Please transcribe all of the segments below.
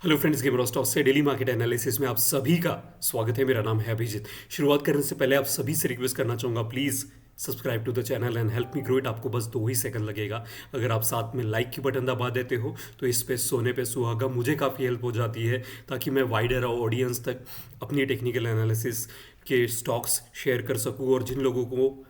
Hello friends, gamer stock से daily market analysis में आप सभी का स्वागत है। मेरा नाम है अभिजीत। शुरुआत करने से पहले आप सभी से रिक्वेस्ट करना चाहूँगा, please subscribe to the channel and help me grow it. आपको बस 2 ही सेकंड लगेगा। अगर आप साथ में लाइक की बटन दबा देते हो तो इस पे सोने पे सुहागा मुझे काफ़ी हेल्प हो जाती है, ताकि मैं वाइडर ऑडियंस तक अपनी टेक्निकल एनालिसिस के स्टॉक्स शेयर कर सकूँ। और जिन लोगों को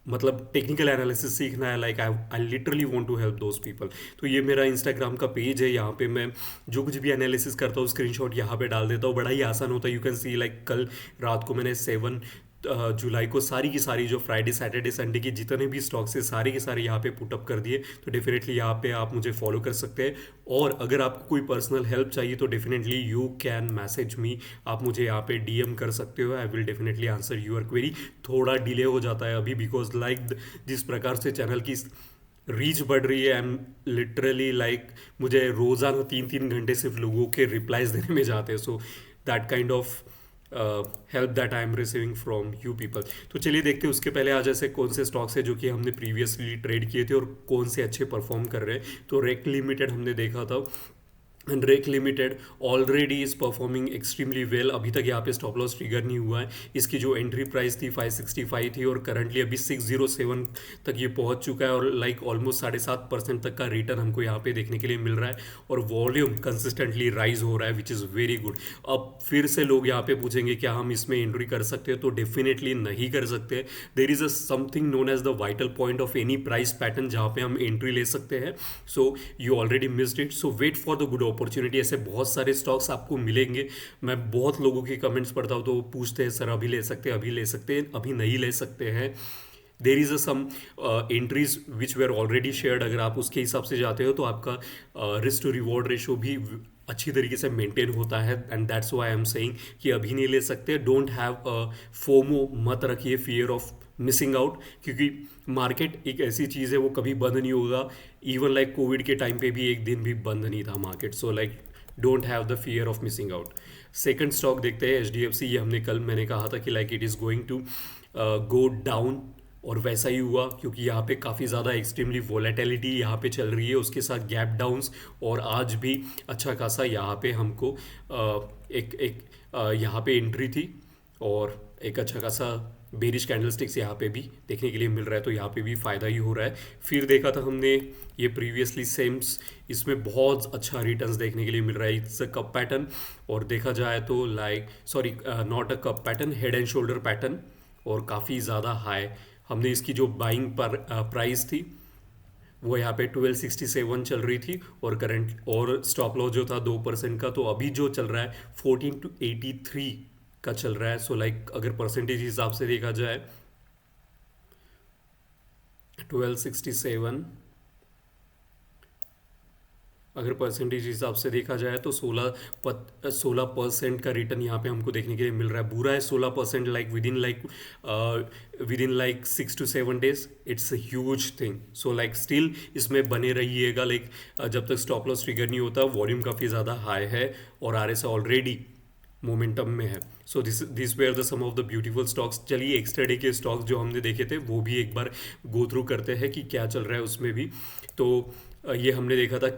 मतलब टेक्निकल एनालिसिस सीखना है, like I I literally want to help those people. तो ये मेरा इंस्टाग्राम का पेज है। यहाँ पे मैं जो कुछ भी एनालिसिस करता हूँ स्क्रीनशॉट यहाँ पे डाल देता हूँ। बड़ा ही आसान होता है। यू कैन सी लाइक कल रात को मैंने 7 जुलाई को सारी की सारी जो फ्राइडे सैटरडे संडे के जितने भी स्टॉक्स है सारे के सारे यहाँ पे पुटअप कर दिए। तो डेफिनेटली यहाँ पे आप मुझे फॉलो कर सकते हैं। और अगर आपको कोई पर्सनल हेल्प चाहिए तो definitely you can message me. आप मुझे यहाँ पे डीएम कर सकते हो। I will definitely answer your query. थोड़ा डिले हो जाता है अभी, बिकॉज लाइक जिस प्रकार से चैनल की रीच बढ़ रही है, आई एम लिटरली लाइक मुझे रोज़ाना 3-3 घंटे सिर्फ लोगों के रिप्लाईज देने में जाते हैं। So that kind of help that I am receiving from you people. तो चलिए देखते हैं। उसके पहले आज ऐसे कौन से स्टॉक्स है जो कि हमने प्रीवियसली ट्रेड किए थे और कौन से अच्छे परफॉर्म कर रहे हैं। तो रेक लिमिटेड हमने देखा था, and Rec limited already is performing extremely well. अभी तक यहाँ पे स्टॉप लॉस ट्रिगर नहीं हुआ है। इसकी जो एंट्री प्राइस थी 565 थी और करंटली अभी 607 तक ये पहुंच चुका है। और लाइक ऑलमोस्ट 7.5% तक का रिटर्न हमको यहाँ पे देखने के लिए मिल रहा है। और वॉल्यूम कंसिस्टेंटली राइज हो रहा है, विच इज़ वेरी गुड। अब फिर से लोग यहाँ पे पूछेंगे क्या हम इसमें एंट्री कर सकते हैं, तो डेफिनेटली नहीं कर सकते। There is a something known as the vital point of any price pattern जहाँ पे हम एंट्री ले सकते हैं। So you already missed it, so wait for the good opportunity. ऐसे बहुत सारे स्टॉक्स आपको मिलेंगे। मैं बहुत लोगों के कमेंट्स पढ़ता हूँ तो वो पूछते हैं सर अभी ले सकते हैं, अभी ले सकते हैं, अभी नहीं ले सकते हैं। There is a some entries which we are already shared. अगर आप उसके हिसाब से जाते हो तो आपका रिस्क टू रिवॉर्ड रेशो भी अच्छी तरीके से मेंटेन होता है। And that's why I am saying कि अभी नहीं ले सकते। डोंट हैव फोमो, मत रखिए फियर ऑफ मिसिंग आउट, क्योंकि मार्केट एक ऐसी चीज़ है वो कभी बंद नहीं होगा। इवन लाइक कोविड के टाइम पे भी एक दिन भी बंद नहीं था market. So like don't have the fear of missing out. Second stock देखते हैं HDFC। ये हमने कल मैंने कहा था कि like it is going to go down, और वैसा ही हुआ, क्योंकि यहाँ पे काफ़ी ज़्यादा एक्सट्रीमली वोलेटिलिटी यहाँ पे चल रही है, उसके साथ गैप डाउन्स। और आज भी अच्छा खासा यहाँ पे हमको एक एक यहाँ पे एंट्री थी और एक अच्छा खासा बेरिश कैंडलस्टिक्स यहाँ पे भी देखने के लिए मिल रहा है। तो यहाँ पे भी फ़ायदा ही हो रहा है। फिर देखा था हमने ये प्रीवियसली सेम्स, इसमें बहुत अच्छा रिटर्न्स देखने के लिए मिल रहा है। इट्स अ कप पैटर्न, और देखा जाए तो like sorry not a cup pattern, head and shoulder pattern, और काफ़ी ज़्यादा हाई। हमने इसकी जो बाइंग पर प्राइस थी वो यहाँ पे 1267 चल रही थी, और करंट और स्टॉप लॉस जो था 2% का, तो अभी जो चल रहा है 14 to 83 का चल रहा है। सो लाइक अगर परसेंटेज हिसाब से देखा जाए 1267, अगर परसेंटेज हिसाब से देखा जाए तो 16% का रिटर्न यहाँ पे हमको देखने के लिए मिल रहा है। बुरा है 16%, like with in like 6 to 7 days, it's a huge thing. So like still इसमें बने रहिएगा। लाइक जब तक स्टॉप लॉस ट्रिगर नहीं होता, वॉल्यूम काफ़ी ज़्यादा हाई है और RSI ऑलरेडी मोमेंटम में है। So this were the some of the beautiful stocks. चलिए एक्स्ट्रा डे के स्टॉक्स जो हमने देखे थे वो भी एक बार गो थ्रू करते हैं कि क्या चल रहा है उसमें भी। तो ये हमने देखा था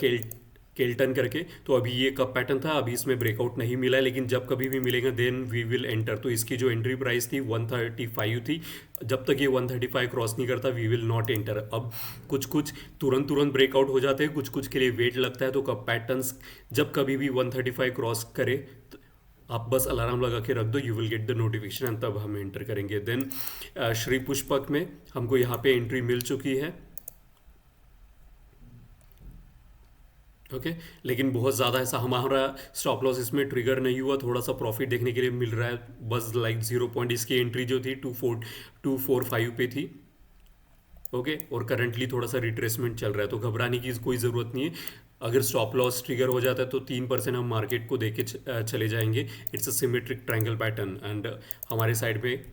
केल्टन करके। तो अभी ये कब पैटर्न था, अभी इसमें ब्रेकआउट नहीं मिला है, लेकिन जब कभी भी मिलेगा देन वी विल एंटर। तो इसकी जो एंट्री प्राइस थी 135 थी। जब तक ये 135 क्रॉस नहीं करता वी विल नॉट एंटर। अब कुछ कुछ तुरंत तुरंत ब्रेकआउट हो जाते हैं, कुछ कुछ के लिए वेट लगता है। तो कब पैटर्न्स जब कभी भी 135 क्रॉस करे तो आप बस अलार्म लगा के रख दो, you will get the notification, and तब हम एंटर करेंगे। देन श्री पुष्पक में हमको यहाँ पे एंट्री मिल चुकी है। ओके लेकिन बहुत ज़्यादा ऐसा हमारा स्टॉप लॉस इसमें ट्रिगर नहीं हुआ। थोड़ा सा प्रॉफिट देखने के लिए मिल रहा है, बस लाइक 0 पॉइंट। इसकी एंट्री जो थी 245 पे थी। ओके और करंटली थोड़ा सा रिट्रेसमेंट चल रहा है, तो घबराने की कोई ज़रूरत नहीं है। अगर स्टॉप लॉस ट्रिगर हो जाता है तो 3% हम मार्केट को देके चले जाएंगे। It's a symmetric triangle pattern, and हमारे साइड में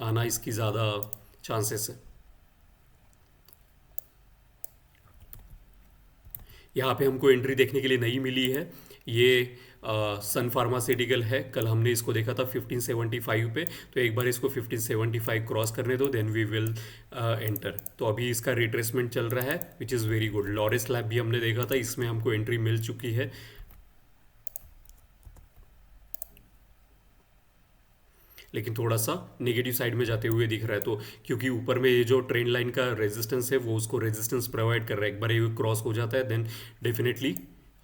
आना इसकी ज़्यादा चांसेस है। यहाँ पे हमको एंट्री देखने के लिए नहीं मिली है। ये सन फार्मास्यूटिकल है, कल हमने इसको देखा था 1575 पे, तो एक बार इसको 1575 क्रॉस करने दो, देन वी विल एंटर। तो अभी इसका रिट्रेसमेंट चल रहा है which is very good. Laureus lab भी हमने देखा था, इसमें हमको एंट्री मिल चुकी है। लेकिन थोड़ा सा नेगेटिव साइड में जाते हुए दिख रहा है, तो क्योंकि ऊपर में ये जो ट्रेंड लाइन का रेजिस्टेंस है वो उसको रेजिस्टेंस प्रोवाइड कर रहा है। एक बार ये क्रॉस हो जाता है देन डेफिनेटली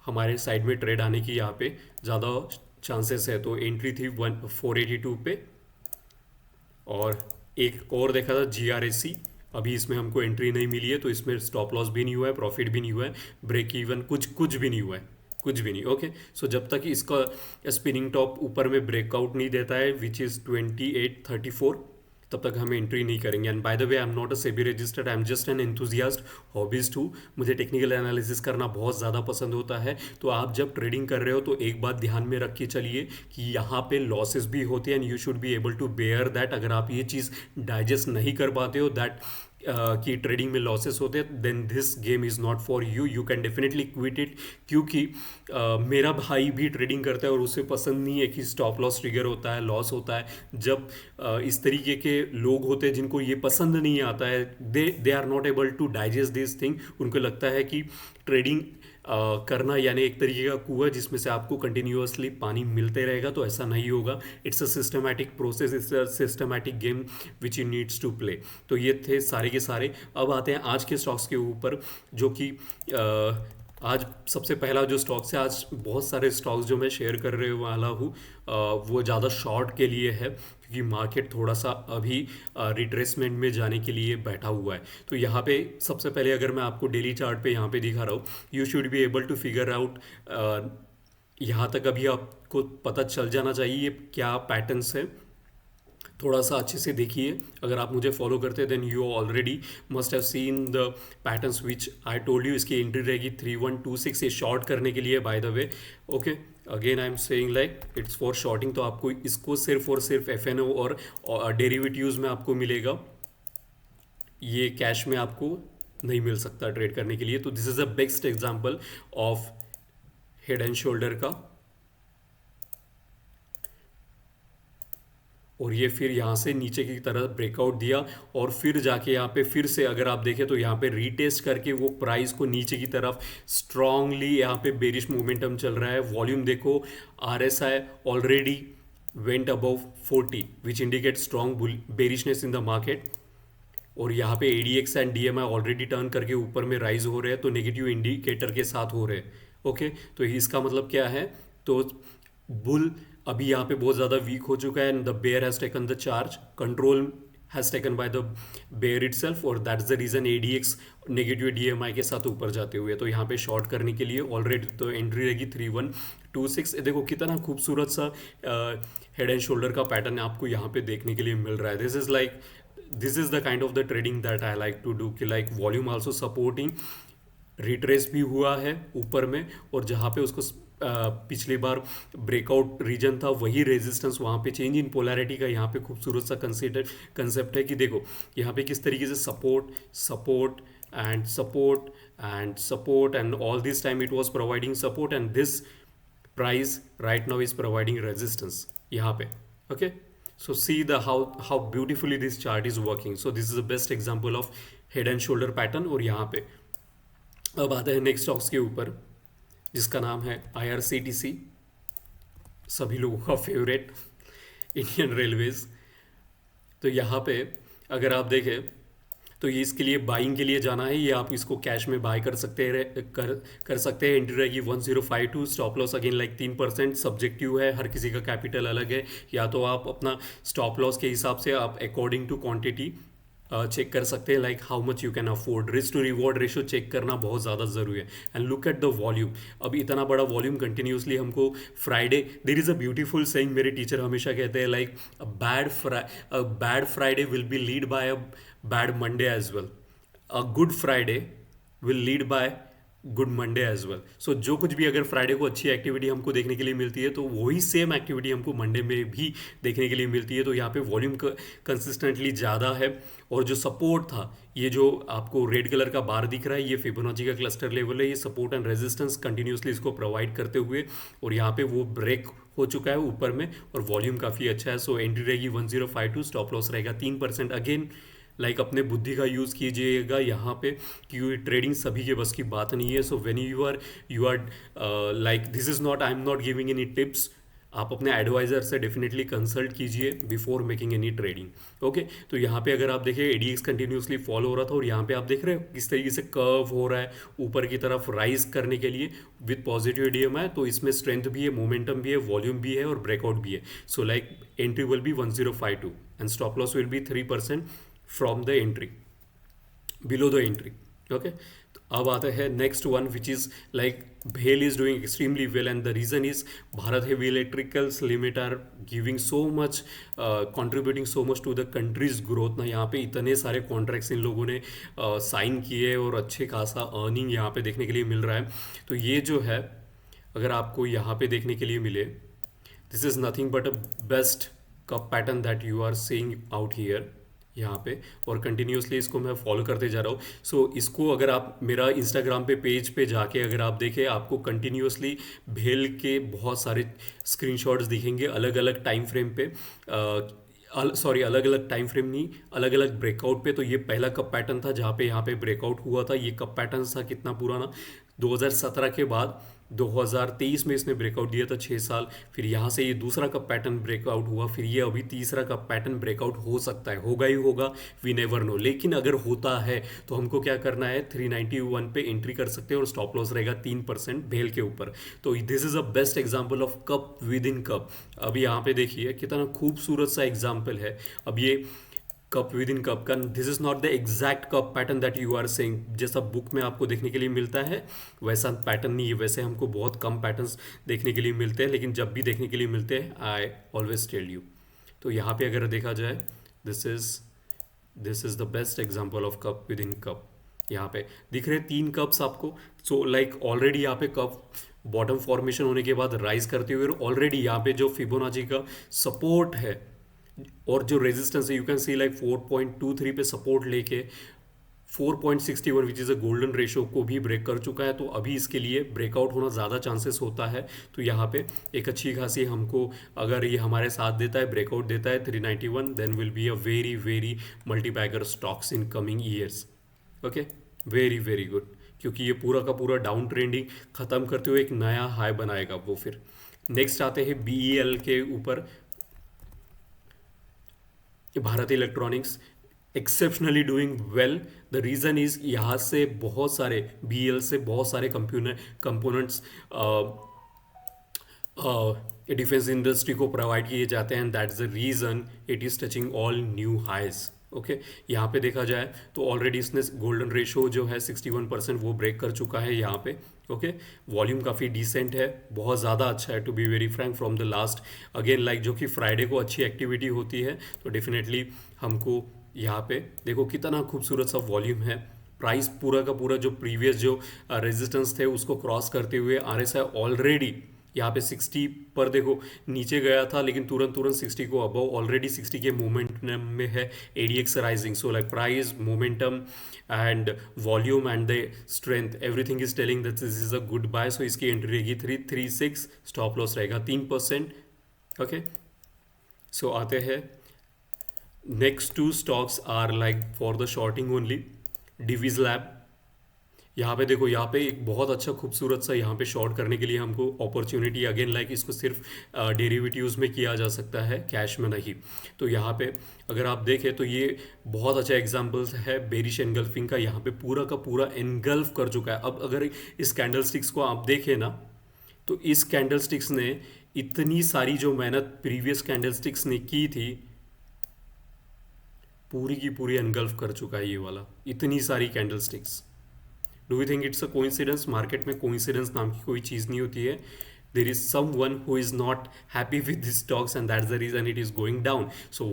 हमारे साइड में ट्रेड आने की यहाँ पे ज़्यादा चांसेस है। तो एंट्री थी 482 पे, और एक और देखा था GRSC, अभी इसमें हमको एंट्री नहीं मिली है, तो इसमें स्टॉप लॉस भी नहीं हुआ है, प्रॉफिट भी नहीं हुआ है, ब्रेक इवन कुछ कुछ भी नहीं हुआ है, कुछ भी नहीं। ओके, सो जब तक इसका स्पिनिंग टॉप ऊपर में ब्रेकआउट नहीं देता है विच इज़ 2834, तब तक हम एंट्री नहीं करेंगे। And bye the way I am not a SEBI registered, I am just an enthusiast, hobbyist हूँ। मुझे टेक्निकल एनालिसिस करना बहुत ज़्यादा पसंद होता है। तो आप जब ट्रेडिंग कर रहे हो तो एक बात ध्यान में रख के चलिए कि यहाँ पे लॉसेस भी होते हैं and you should be able to bear that. अगर आप ये चीज़ डाइजेस्ट नहीं कर पाते हो दैट कि ट्रेडिंग में लॉसेस होते हैं, then this game is not for you, you can definitely quit it. क्योंकि मेरा भाई भी ट्रेडिंग करता है और उसे पसंद नहीं है कि स्टॉप लॉस ट्रिगर होता है, लॉस होता है। जब इस तरीके के लोग होते हैं जिनको ये पसंद नहीं आता है, they are not able to digest this thing. उनको लगता है कि ट्रेडिंग करना यानी एक तरीके का कुआं जिसमें से आपको कंटिन्यूअसली पानी मिलते रहेगा, तो ऐसा नहीं होगा। It's a systematic process, it's a systematic game which you needs to play. तो ये थे सारे के सारे। अब आते हैं आज के स्टॉक्स के ऊपर, जो कि आज सबसे पहला जो स्टॉक्स है, आज बहुत सारे स्टॉक्स जो मैं शेयर कर रहे वाला हूँ वो ज़्यादा शॉर्ट के लिए है, क्योंकि मार्केट थोड़ा सा अभी रिट्रेसमेंट में जाने के लिए बैठा हुआ है। तो यहाँ पे सबसे पहले अगर मैं आपको डेली चार्ट पे यहाँ पे दिखा रहा हूँ, you should be able to figure out, यहाँ तक अभी आपको पता चल जाना चाहिए ये क्या पैटर्न्स है। थोड़ा सा अच्छे से देखिए, अगर आप मुझे फॉलो करते हैं then you already must have seen the patterns which I told you. इसकी एंट्री रहेगी 3126, ये शॉर्ट करने के लिए by the way. Okay, again I am saying like it's for shorting, तो आपको इसको सिर्फ और सिर्फ FNO और डेरिवेटिव्स में आपको मिलेगा, ये कैश में आपको नहीं मिल सकता ट्रेड करने के लिए। तो this is a best example of head and shoulder का। और ये फिर यहाँ से नीचे की तरह ब्रेकआउट दिया, और फिर जाके यहाँ पे फिर से अगर आप देखें तो यहाँ पे रीटेस्ट करके वो प्राइस को नीचे की तरफ स्ट्रांगली यहाँ पे बेरिश मोमेंटम चल रहा है। वॉल्यूम देखो, RSI already went above 40 which indicate strong bearishness in the market. और यहाँ पे ADX and DMI already turn करके ऊपर में राइज हो रहे हैं, तो नेगेटिव इंडिकेटर के साथ हो रहे हैं। ओके, तो इसका मतलब क्या है, तो बुल अभी यहाँ पे बहुत ज़्यादा वीक हो चुका है and the bear has taken the charge, control has taken by the bear itself, और that's the reason ADX negative DMI के साथ ऊपर जाते हुए। तो यहाँ पे शॉर्ट करने के लिए ऑलरेडी तो एंट्री रहेगी 3126। देखो कितना खूबसूरत सा हेड एंड शोल्डर का पैटर्न आपको यहाँ पे देखने के लिए मिल रहा है। This is the kind of the trading that I like to do, कि like volume also supporting, retrace भी हुआ है ऊपर में, और जहाँ पे उसको पिछली बार ब्रेकआउट रीजन था वही रेजिस्टेंस, वहाँ पे चेंज इन पोलैरिटी का यहाँ पे खूबसूरत सा कंसेप्ट है कि देखो यहाँ पे किस तरीके से support support and support and support, and all this time it was providing support, and this price right now is providing resistance यहाँ पे। Okay, so see the how beautifully this chart is working. So this is the best example of head and shoulder pattern। और यहाँ पे अब आते हैं next stocks के ऊपर, जिसका नाम है IRCTC, सभी लोगों का फेवरेट, इंडियन रेलवेज। तो यहाँ पे अगर आप देखें तो ये इसके लिए बाइंग के लिए जाना है, ये आप इसको कैश में बाय कर सकते हैं, कर सकते हैं। एंट्री रहेगी 1052, stop loss again like 3%, subjective है, हर किसी का कैपिटल अलग है। या तो आप अपना स्टॉप लॉस के हिसाब से आप अकॉर्डिंग टू क्वांटिटी चेक कर सकते हैं, like how much you can afford. Risk to reward ratio check करना बहुत ज़्यादा ज़रूरी है। And look at the volume, अब इतना बड़ा वॉल्यूम कंटिन्यूसली हमको Friday, there is a beautiful saying, मेरे टीचर हमेशा कहते हैं like bad Friday will be lead by a bad Monday as well, a good Friday will lead by good Monday as well. So जो कुछ भी अगर Friday को अच्छी एक्टिविटी हमको देखने के लिए मिलती है तो वही सेम एक्टिविटी हमको मंडे में भी देखने के लिए मिलती है। तो यहाँ पे वॉल्यूम कंसिस्टेंटली ज़्यादा है। और जो सपोर्ट था, ये जो आपको रेड कलर का बार दिख रहा है, ये फिबोनाची का क्लस्टर लेवल है। ये सपोर्ट एंड रेजिस्टेंस कंटिन्यूसली इसको प्रोवाइड करते हुए और यहाँ पे वो ब्रेक हो चुका है ऊपर में और वॉल्यूम काफ़ी अच्छा है। सो एंट्री रहेगी 1052, स्टॉप लॉस रहेगा 3%। अगेन अपने बुद्धि का यूज़ कीजिएगा यहाँ पे, क्योंकि ट्रेडिंग सभी के बस की बात नहीं है। So when you are this is not, I am not giving any tips. आप अपने एडवाइज़र से डेफिनेटली कंसल्ट कीजिए before making any trading. Okay, तो यहाँ पे अगर आप देखिए एडीएक्स कंटिन्यूसली फॉलो हो रहा था और यहाँ पे आप देख रहे हो किस तरीके से कर्व हो रहा है ऊपर की तरफ राइज करने के लिए विद पॉजिटिव ईडीएमआई। तो इसमें स्ट्रेंथ भी है, मोमेंटम भी है, वॉल्यूम भी है और ब्रेकआउट भी है। सो entry will be 1052 and stop loss will be 3% from the entry, below the entry. Okay, अब आता है नेक्स्ट वन विच इज़ भेल is doing extremely well and the reason is Bharat heavy electricals limit are giving so much, contributing so much to the country's growth ना। यहाँ पे इतने सारे contracts इन लोगों ने साइन किए और अच्छे खासा अर्निंग यहाँ पे देखने के लिए मिल रहा है। तो ये जो है अगर आपको यहाँ पे देखने के लिए मिले, this is nothing but a best cup pattern that you are seeing out here यहाँ पे। और कंटिन्यूसली इसको मैं फॉलो करते जा रहा हूँ। सो इसको अगर आप मेरा इंस्टाग्राम पे पेज पे जाके अगर आप देखें, आपको कंटिन्यूसली भेल के बहुत सारे स्क्रीनशॉट्स दिखेंगे अलग अलग टाइम फ्रेम पे, सॉरी अलग अलग टाइम फ्रेम नहीं, अलग अलग ब्रेकआउट पे। तो ये पहला कप पैटर्न था जहाँ पे यहाँ पे ब्रेकआउट हुआ था। ये कप पैटर्न था कितना पुराना, 2017 के बाद 2023 में इसने ब्रेकआउट दिया था 6 साल। फिर यहाँ से ये दूसरा कप पैटर्न ब्रेकआउट हुआ, फिर ये अभी तीसरा कप पैटर्न ब्रेकआउट हो सकता है, होगा ही होगा, वी नेवर नो। लेकिन अगर होता है तो हमको क्या करना है, 391 पे एंट्री कर सकते हैं और स्टॉप लॉस रहेगा 3% भेल के ऊपर। तो this is a best example of cup within cup. अब यहाँ पे देखिए कितना खूबसूरत सा एग्जाम्पल है। अब ये कप विद इन कप का, this is not the exact cup pattern that you are saying, जैसा बुक में आपको देखने के लिए मिलता है वैसा पैटर्न नहीं है। वैसे हमको बहुत कम पैटर्न्स देखने के लिए मिलते हैं, लेकिन जब भी देखने के लिए मिलते हैं आई ऑलवेज टेल यू। तो यहाँ पे अगर देखा जाए, this is the best example of cup within cup. यहाँ पे दिख रहे 3 कप्स आपको। सो ऑलरेडी यहाँ पे कप बॉटम फॉर्मेशन होने के बाद राइज करते हुए ऑलरेडी यहाँ पे जो फिबोनाची का सपोर्ट है और जो रेजिस्टेंस है, यू कैन सी 4.23 पे सपोर्ट लेके 4.61 which is a golden ratio को भी ब्रेक कर चुका है। तो अभी इसके लिए ब्रेकआउट होना ज़्यादा चांसेस होता है। तो यहाँ पे एक अच्छी खासी हमको, अगर ये हमारे साथ देता है, ब्रेकआउट देता है 391, then will be a very very multibagger stocks in coming years. Okay, very very good, क्योंकि ये पूरा का पूरा डाउन ट्रेंडिंग ख़त्म करते हुए एक नया हाई बनाएगा वो। फिर नेक्स्ट आते हैं BEL के ऊपर, Bharat electronics exceptionally doing well. The reason is यहाँ से बहुत सारे BEL से बहुत सारे कंपोनेंट्स डिफेंस इंडस्ट्री को प्रोवाइड किए जाते हैं and that's the reason it is touching all new highs. Okay, यहाँ पे देखा जाए तो ऑलरेडी इसने गोल्डन रेशो जो है 61% वो ब्रेक कर चुका है यहाँ पे। ओके, वॉल्यूम काफ़ी डिसेंट है, बहुत ज़्यादा अच्छा है to be very frank from the last. Again जो कि फ्राइडे को अच्छी एक्टिविटी होती है, तो डेफिनेटली हमको यहाँ पे देखो कितना खूबसूरत सा वॉल्यूम है। प्राइस पूरा का पूरा जो प्रीवियस जो रेजिस्टेंस थे उसको क्रॉस करते हुए RSI ऑलरेडी यहाँ पे 60 पर देखो नीचे गया था, लेकिन तुरंत तुरंत 60 को अबव, ऑलरेडी 60 के मोमेंटम में है ADX rising. So price, momentum and volume and the strength, everything is telling that this is a good buy. So इसकी एंट्री रहेगी 336, स्टॉप लॉस रहेगा 3%। ओके, सो आते हैं next 2 stocks are for the shorting only. Divi's lab, यहाँ पे देखो, यहाँ पे एक बहुत अच्छा खूबसूरत सा यहाँ पे शॉर्ट करने के लिए हमको अपॉर्चुनिटी, अगेन इसको सिर्फ डेरिवेटिव्स में किया जा सकता है, कैश में नहीं। तो यहाँ पे अगर आप देखें तो ये बहुत अच्छा एग्जांपल्स है बेरिश एनगल्फिंग का। यहाँ पे पूरा का पूरा एनगल्फ कर चुका है। अब अगर इस कैंडल स्टिक्स को आप देखें ना, तो इस कैंडल स्टिक्स ने इतनी सारी जो मेहनत प्रीवियस कैंडल स्टिक्स ने की थी, पूरी की पूरी एनगल्फ कर चुका है ये वाला, इतनी सारी candle sticks. Do you think it's a coincidence? Market में कोइंसिडेंस नाम की कोई चीज़ नहीं होती है। there is someone who is not happy with these stocks and that's the reason it is going down. So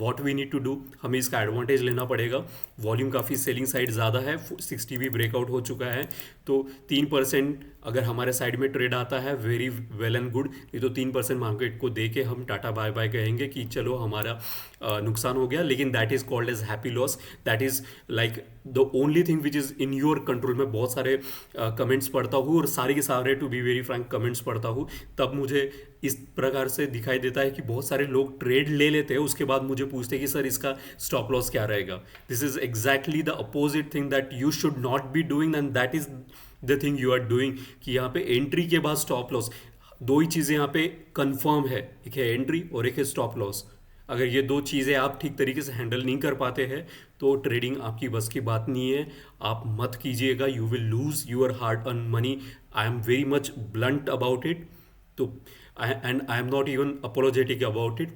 what we need to do, हमें इसका advantage लेना पड़ेगा. वॉल्यूम काफ़ी सेलिंग साइड ज़्यादा है, 60 भी ब्रेकआउट हो चुका है. तो 3% अगर हमारे साइड में ट्रेड आता है वेरी वेल एंड गुड, नहीं तो 3% मार्केट को दे के हम टाटा बाय बाय कहेंगे कि चलो हमारा नुकसान हो गया. लेकिन that is called as happy loss. That is like the only thing which is in your control. मैं बहुत सारे कमेंट्स पढ़ता हूँ और सारे के सारे to be very frank comments पढ़ता हूँ, तब मुझे इस प्रकार से दिखाई देता है कि बहुत सारे लोग ट्रेड ले लेते हैं, उसके बाद मुझे पूछते हैं कि सर इसका स्टॉप लॉस क्या रहेगा. This is exactly the opposite thing that you should not be doing and that is the thing you are doing. कि यहाँ पे एंट्री के बाद स्टॉप लॉस, दो ही चीज़ें यहाँ पे कंफर्म है, एक है एंट्री और एक है स्टॉप लॉस. अगर ये दो चीज़ें आप ठीक तरीके से हैंडल नहीं कर पाते हैं तो ट्रेडिंग आपकी बस की बात नहीं है. आप मत कीजिएगा, you will lose your hard earn money. I am very much blunt about it. तो and I am not even apologetic about it,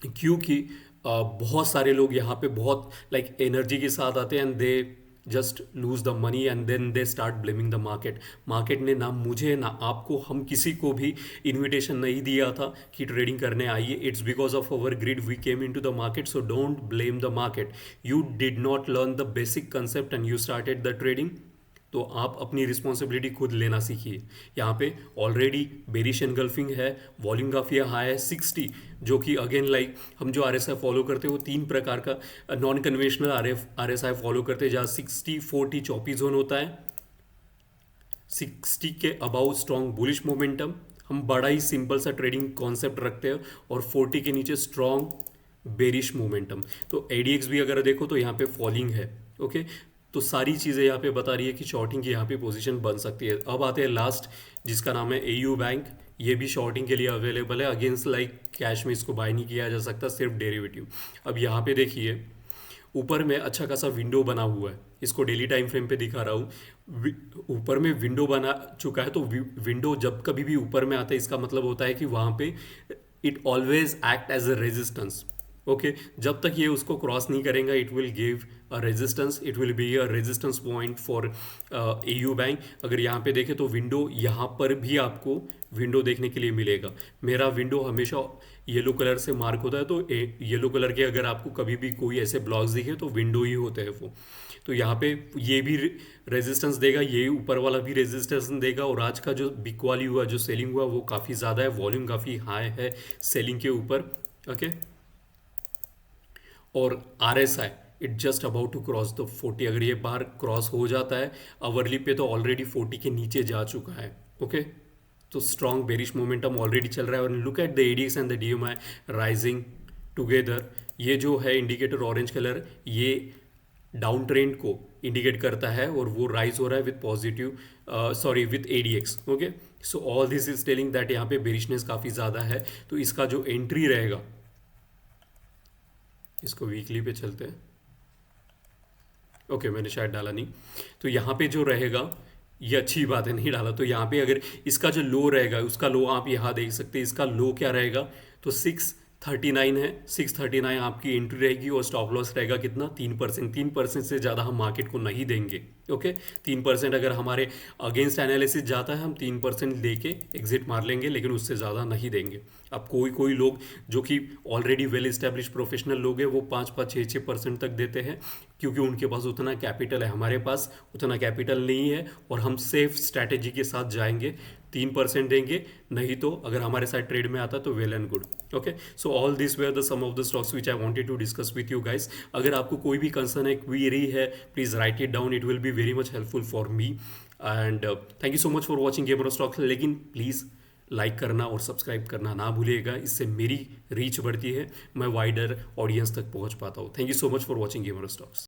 क्योंकि बहुत सारे लोग यहाँ पे बहुत लाइक एनर्जी के साथ आते हैं and they just lose the money and then they start blaming the market. Market ने ना मुझे ना आपको, हम किसी को भी इन्विटेशन नहीं दिया था कि ट्रेडिंग करने आइए. It's because of our greed we came into the market. So don't blame the market. You did not learn the basic concept and you started the trading. तो आप अपनी रिस्पॉन्सिबिलिटी खुद लेना सीखिए. यहाँ पे ऑलरेडी बेरिश एनगल्फिंग है, volume काफ़ी हाई है 60, जो कि अगेन लाइक हम जो RSI फॉलो करते हैं वो 3 प्रकार का नॉन कन्वेंशनल RSI फॉलो करते हैं, जहाँ 60 40 चौपी जोन होता है. 60 के अबाउ स्ट्रॉन्ग बुलिश मोमेंटम, हम बड़ा ही सिंपल सा ट्रेडिंग कॉन्सेप्ट रखते हैं, और 40 के नीचे स्ट्रॉन्ग बेरिश मोमेंटम. तो ADX भी अगर देखो तो यहाँ पे फॉलिंग है. ओके, तो सारी चीज़ें यहाँ पे बता रही है कि शॉर्टिंग की यहाँ पे पोजीशन बन सकती है. अब आते हैं लास्ट, जिसका नाम है AU बैंक. ये भी शॉर्टिंग के लिए अवेलेबल है. अगेंस्ट लाइक कैश में इसको बाय नहीं किया जा सकता, सिर्फ डेरिवेटिव. अब यहाँ पे देखिए ऊपर में अच्छा खासा विंडो बना हुआ है, इसको डेली टाइम फ्रेम पे दिखा रहा हूँ. ऊपर में विंडो बना चुका है. तो विंडो जब कभी भी ऊपर में आता है इसका मतलब होता है कि वहाँ पे it always act as a resistance. Okay, जब तक ये उसको क्रॉस नहीं करेगा it will give a resistance, it will be a resistance point for AU bank. अगर यहाँ पे देखें तो विंडो यहाँ पर भी आपको विंडो देखने के लिए मिलेगा. मेरा विंडो हमेशा येलो कलर से मार्क होता है, तो येलो कलर के अगर आपको कभी भी कोई ऐसे ब्लॉक्स दिखे तो विंडो ही होते हैं वो. तो यहाँ पे ये भी रेजिस्टेंस देगा, ये ऊपर वाला भी रेजिस्टेंस देगा. और आज का जो बिकवाली हुआ, जो सेलिंग हुआ, वो काफ़ी ज़्यादा है, वॉल्यूम काफ़ी हाई है सेलिंग के ऊपर. ओके, और RSI it just about to cross the 40. अगर ये बार क्रॉस हो जाता है अवरली पे तो ऑलरेडी 40 के नीचे जा चुका है. ओके, तो स्ट्रॉन्ग बेरिश मोमेंटम ऑलरेडी चल रहा है. और look at the ADX and the DMI rising together. ये जो है इंडिकेटर ऑरेंज कलर, ये डाउन ट्रेंड को इंडिकेट करता है और वो राइज हो रहा है with positive, sorry with ADX. Okay, so all this is telling that यहाँ पे बेरिशनेस काफ़ी ज़्यादा है. तो इसका जो एंट्री रहेगा, इसको वीकली पे चलते हैं. ओके, मैंने शायद डाला नहीं. तो यहाँ पे जो रहेगा, ये अच्छी बात है नहीं डाला. तो यहाँ पे अगर इसका जो लो रहेगा, उसका लो आप यहाँ देख सकते हैं. इसका लो क्या रहेगा, तो 639 है. 639 आपकी एंट्री रहेगी और स्टॉप लॉस रहेगा कितना, 3%. 3% से ज़्यादा हम मार्केट को नहीं देंगे. ओके, 3% अगर हमारे अगेंस्ट एनालिसिस जाता है हम 3% लेके एग्जिट मार लेंगे, लेकिन उससे ज़्यादा नहीं देंगे. अब कोई लोग जो कि ऑलरेडी वेल इस्टेब्लिश प्रोफेशनल लोग हैं वो 5-5 6% तक देते हैं, क्योंकि उनके पास उतना कैपिटल है. हमारे पास उतना कैपिटल नहीं है और हम सेफ स्ट्रैटेजी के साथ जाएंगे, 3% देंगे. नहीं तो अगर हमारे साथ ट्रेड में आता तो well and good. Okay, so all this were the some of the stocks which I wanted to discuss with you guys. अगर आपको कोई भी कंसर्न है, क्वेरी है, please write it down. It will be very much helpful for me. And thank you so much for watching gamer stocks. लेकिन please like करना और subscribe करना ना भूलिएगा, इससे मेरी रीच बढ़ती है, मैं वाइडर ऑडियंस तक पहुंच पाता हूँ. Thank you so much for watching gamer stocks.